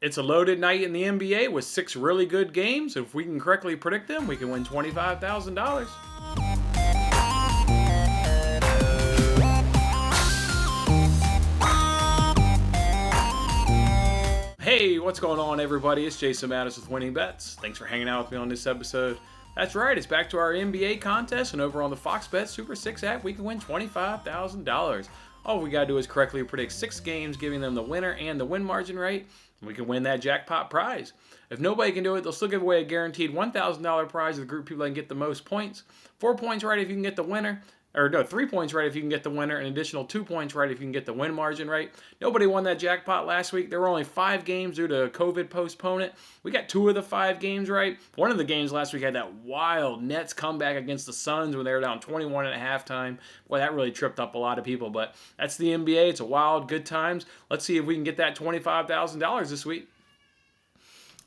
It's a loaded night in the NBA with 6 really good games. If we can correctly predict them, we can win $25,000. Hey, what's going on, everybody? It's Jason Mattis with Winning Bets. Thanks for hanging out with me on this episode. That's right, it's back to our NBA contest, and over on the Fox Bet Super 6 app, we can win $25,000. All we gotta do is correctly predict 6 games, giving them the winner and the win margin rate, and we can win that jackpot prize. If nobody can do it, they'll still give away a guaranteed $1,000 prize to the group of people that can get the most points. 4 points right if you can get the winner. Or no, 3 points right if you can get the winner, an additional 2 points right if you can get the win margin right. Nobody won that jackpot last week. There were only 5 games due to COVID postponement. We got 2 of the 5 games right. One of the games last week had that wild Nets comeback against the Suns when they were down 21 at halftime. Boy, that really tripped up a lot of people, but that's the NBA. It's a wild, good times. Let's see if we can get that $25,000 this week.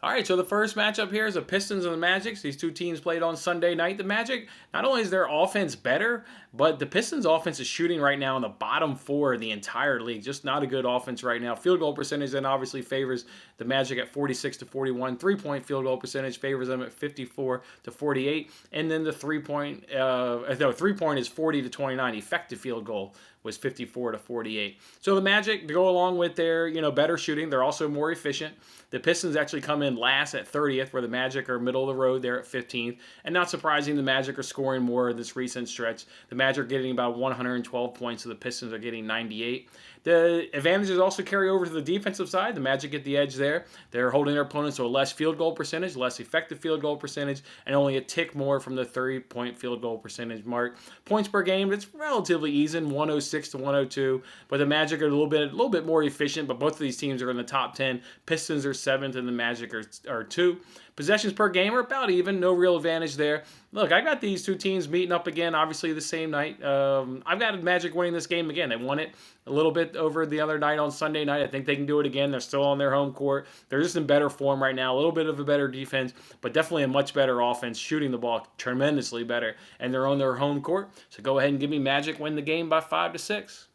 All right, so the first matchup here is the Pistons and the Magic. These two teams played on Sunday night. The Magic, not only is their offense better, but the Pistons' offense is shooting right now in the bottom 4 of the entire league. Just not a good offense right now. Field goal percentage then obviously favors the Magic at 46-41. 3-point field goal percentage favors them at 54-48. And then the 3-point is 40-29. Effective field goal was 54-48. So the Magic, to go along with their better shooting, they're also more efficient. The Pistons actually come in last at 30th, where the Magic are middle of the road there at 15th. And not surprising, the Magic are scoring more in this recent stretch. The Magic are getting about 112 points, so the Pistons are getting 98. The advantages also carry over to the defensive side. The Magic get the edge there. They're holding their opponents to a less field goal percentage, less effective field goal percentage, and only a tick more from the 30-point field goal percentage mark. Points per game, it's relatively even, 106-102. But the Magic are a little bit more efficient, but both of these teams are in the top 10. Pistons are 7th, and the Magic are 2. Possessions per game are about even. No real advantage there. Look, I got these two teams meeting up again, obviously the same night. I've got Magic winning this game again. They won it a little bit over the other night on Sunday night. I think they can do it again. They're still on their home court. They're just in better form right now. A little bit of a better defense, but definitely a much better offense, shooting the ball tremendously better. And they're on their home court. So go ahead and give me Magic win the game by 5-6.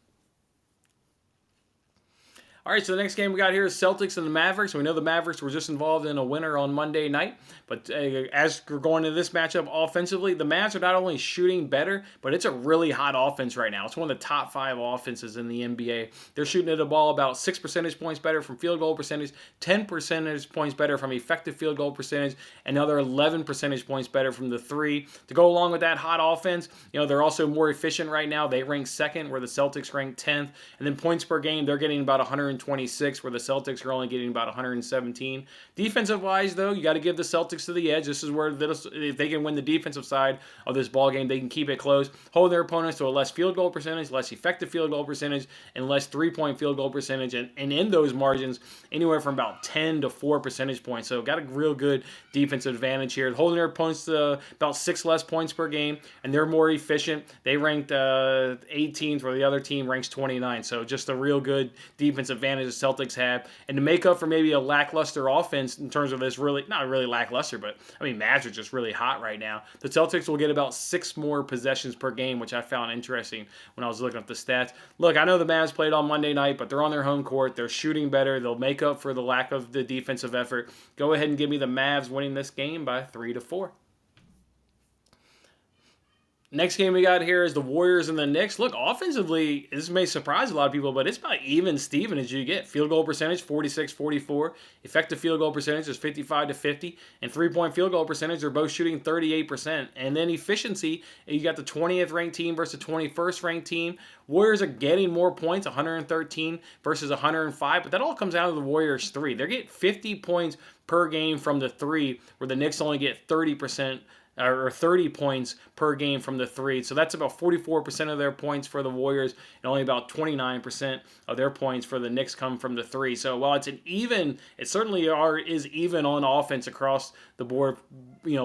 All right, so the next game we got here is Celtics and the Mavericks. We know the Mavericks were just involved in a winner on Monday night, but as we're going into this matchup offensively, the Mavs are not only shooting better, but it's a really hot offense right now. It's one of the top 5 offenses in the NBA. They're shooting at the ball about 6 percentage points better from field goal percentage, 10 percentage points better from effective field goal percentage, and another 11 percentage points better from the 3. To go along with that hot offense, they're also more efficient right now. They rank 2nd, where the Celtics rank 10th, and then points per game, they're getting about 126, where the Celtics are only getting about 117. Defensive-wise, though, you got to give the Celtics to the edge. This is where if they can win the defensive side of this ball game, they can keep it close, hold their opponents to a less field goal percentage, less effective field goal percentage, and less 3-point field goal percentage, and in those margins, anywhere from about 10 to 4 percentage points. So got a real good defensive advantage here, holding their opponents to about 6 less points per game, and they're more efficient. They ranked 18th, where the other team ranks 29. So just a real good defensive advantage the Celtics have. And to make up for maybe a lackluster offense in terms of this not really lackluster, but Mavs are just really hot right now. The Celtics will get about 6 more possessions per game, which I found interesting when I was looking up the stats. Look, I know the Mavs played on Monday night, but they're on their home court. They're shooting better. They'll make up for the lack of the defensive effort. Go ahead and give me the Mavs winning this game by 3-4. Next game we got here is the Warriors and the Knicks. Look, offensively, this may surprise a lot of people, but it's about even Steven as you get. Field goal percentage, 46-44. Effective field goal percentage is 55-50. And 3-point field goal percentage, they're both shooting 38%. And then efficiency, you got the 20th ranked team versus the 21st ranked team. Warriors are getting more points, 113 versus 105, but that all comes out of the Warriors' 3. They're getting 50 points per game from the 3, where the Knicks only get 30%. Or 30 points per game from the 3. So that's about 44% of their points for the Warriors, and only about 29% of their points for the Knicks come from the 3. So while it's it certainly is even on offense across the board,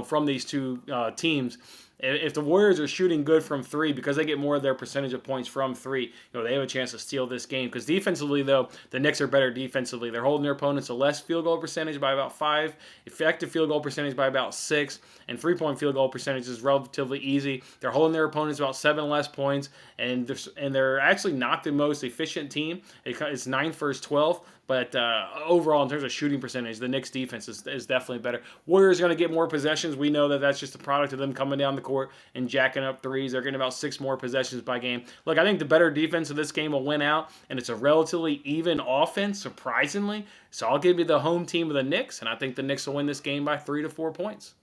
from these two teams. If the Warriors are shooting good from 3, because they get more of their percentage of points from 3, they have a chance to steal this game. Because defensively, though, the Knicks are better defensively. They're holding their opponents to less field goal percentage by about 5, effective field goal percentage by about 6, and 3-point field goal percentage is relatively easy. They're holding their opponents about 7 less points, and they're actually not the most efficient team. It's 9th versus 12th, But overall, in terms of shooting percentage, the Knicks defense is definitely better. Warriors are going to get more possessions. We know that that's just a product of them coming down the court and jacking up threes. They're getting about 6 more possessions by game. Look, I think the better defense of this game will win out, and it's a relatively even offense, surprisingly. So I'll give you the home team of the Knicks, and I think the Knicks will win this game by 3 to 4 points.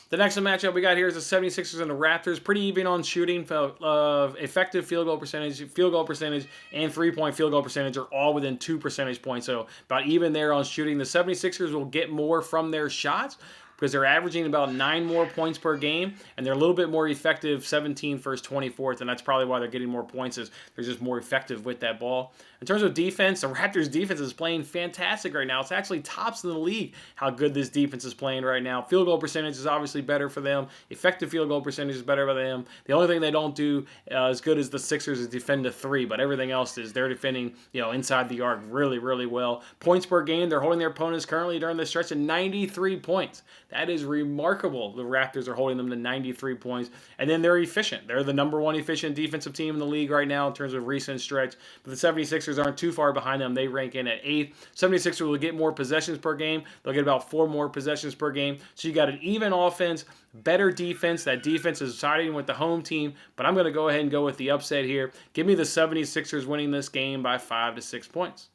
The next matchup we got here is the 76ers and the Raptors. Pretty even on shooting. Effective field goal percentage, and three-point field goal percentage are all within 2 percentage points. So about even there on shooting. The 76ers will get more from their shots because they're averaging about 9 more points per game, and they're a little bit more effective, 17th versus 24th, and that's probably why they're getting more points, is they're just more effective with that ball. In terms of defense, the Raptors' defense is playing fantastic right now. It's actually tops in the league how good this defense is playing right now. Field goal percentage is obviously better for them. Effective field goal percentage is better for them. The only thing they don't do as good as the Sixers is defend a 3, but everything else is they're defending inside the arc really, really well. Points per game, they're holding their opponents currently during this stretch at 93 points. That is remarkable. The Raptors are holding them to 93 points. And then they're efficient. They're the number 1 efficient defensive team in the league right now in terms of recent stretch. But the 76ers aren't too far behind them. They rank in at 8th. 76ers will get more possessions per game. They'll get about 4 more possessions per game. So you got an even offense, better defense. That defense is siding with the home team. But I'm going to go ahead and go with the upset here. Give me the 76ers winning this game by 5 to 6 points.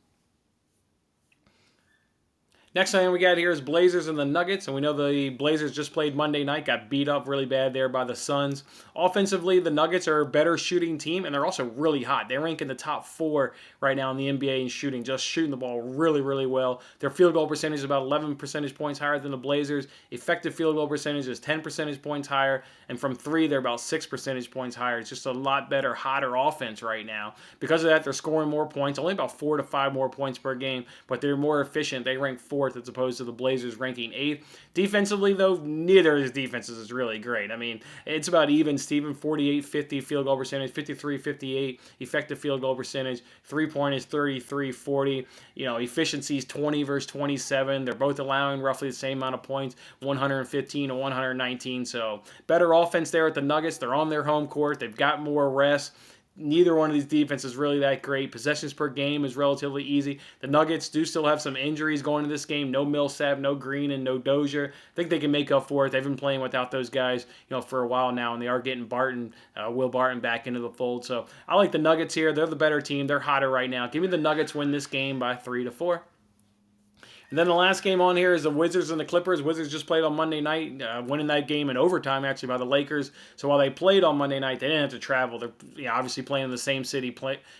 Next thing we got here is Blazers and the Nuggets, and we know the Blazers just played Monday night, got beat up really bad there by the Suns. Offensively, the Nuggets are a better shooting team, and they're also really hot. They rank in the top 4 right now in the NBA in shooting, just shooting the ball really, really well. Their field goal percentage is about 11 percentage points higher than the Blazers. Effective field goal percentage is 10 percentage points higher, and from 3, they're about 6 percentage points higher. It's just a lot better, hotter offense right now. Because of that, they're scoring more points, only about 4 to 5 more points per game, but they're more efficient. They rank 4th as opposed to the Blazers ranking 8th. Defensively, though, neither of his defenses is really great. I mean, it's about even, Steven, 48-50 field goal percentage, 53-58 effective field goal percentage, three-point is 33-40. Efficiency is 20 versus 27. They're both allowing roughly the same amount of points, 115 and 119. So better offense there at the Nuggets. They're on their home court. They've got more rest. Neither one of these defenses is really that great. Possessions per game is relatively easy. The Nuggets do still have some injuries going into this game. No Millsap, no Green, and no Dozier. I think they can make up for it. They've been playing without those guys, for a while now, and they are getting Will Barton back into the fold. So I like the Nuggets here. They're the better team. They're hotter right now. Give me the Nuggets win this game by 3 to 4. And then the last game on here is the Wizards and the Clippers. Wizards just played on Monday night, winning that game in overtime, actually, by the Lakers. So while they played on Monday night, they didn't have to travel. They're obviously playing in the same city,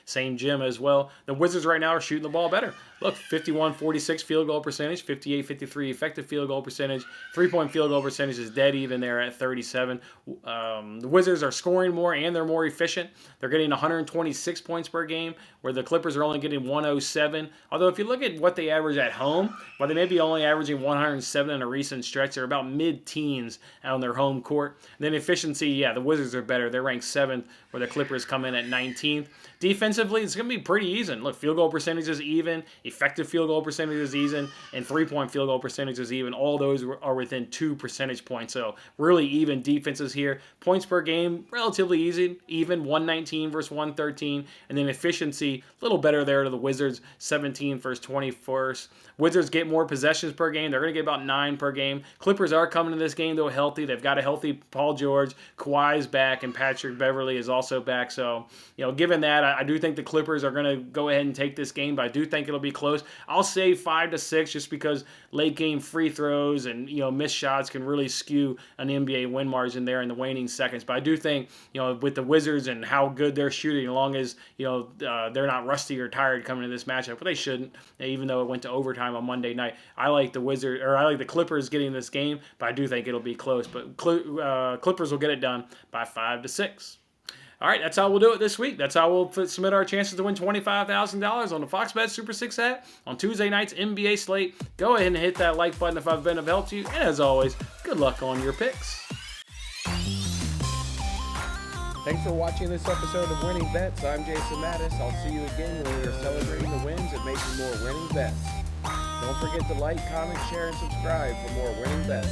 same gym as well. The Wizards right now are shooting the ball better. Look, 51-46 field goal percentage, 58-53 effective field goal percentage. Three-point field goal percentage is dead even there at 37. The Wizards are scoring more and they're more efficient. They're getting 126 points per game, where the Clippers are only getting 107. Although if you look at what they average at home, while they may be only averaging 107 in a recent stretch, they're about mid-teens on their home court. And then efficiency, the Wizards are better. They're ranked 7th, where the Clippers come in at 19th. Defensively, it's going to be pretty even. Look, field goal percentage is even, effective field goal percentage is even, and three-point field goal percentage is even. All those are within 2 percentage points. So really even defenses here. Points per game, relatively easy, even, 119 versus 113. And then efficiency, a little better there to the Wizards, 17 versus 21st. Wizards get more possessions per game. They're going to get about 9 per game. Clippers are coming to this game, though, healthy. They've got a healthy Paul George. Kawhi's back, and Patrick Beverley is also back. So, given that, I do think the Clippers are going to go ahead and take this game, but I do think it'll be close. I'll say 5 to 6 just because late game free throws and, missed shots can really skew an NBA win margin there in the waning seconds. But I do think, with the Wizards and how good they're shooting, as long as, they're not rusty or tired coming into this matchup, but they shouldn't, even though it went to overtime on Monday night. I like the Clippers getting this game, but I do think it'll be close. But Clippers will get it done by 5 to 6. All right, that's how we'll do it this week. That's how we'll submit our chances to win $25,000 on the Fox Bet Super 6 app on Tuesday night's NBA slate. Go ahead and hit that like button if I've been of help to you. And as always, good luck on your picks. Thanks for watching this episode of Winning Bets. I'm Jason Mattis. I'll see you again when we are celebrating the wins and making more winning bets. Don't forget to like, comment, share, and subscribe for more winning bets.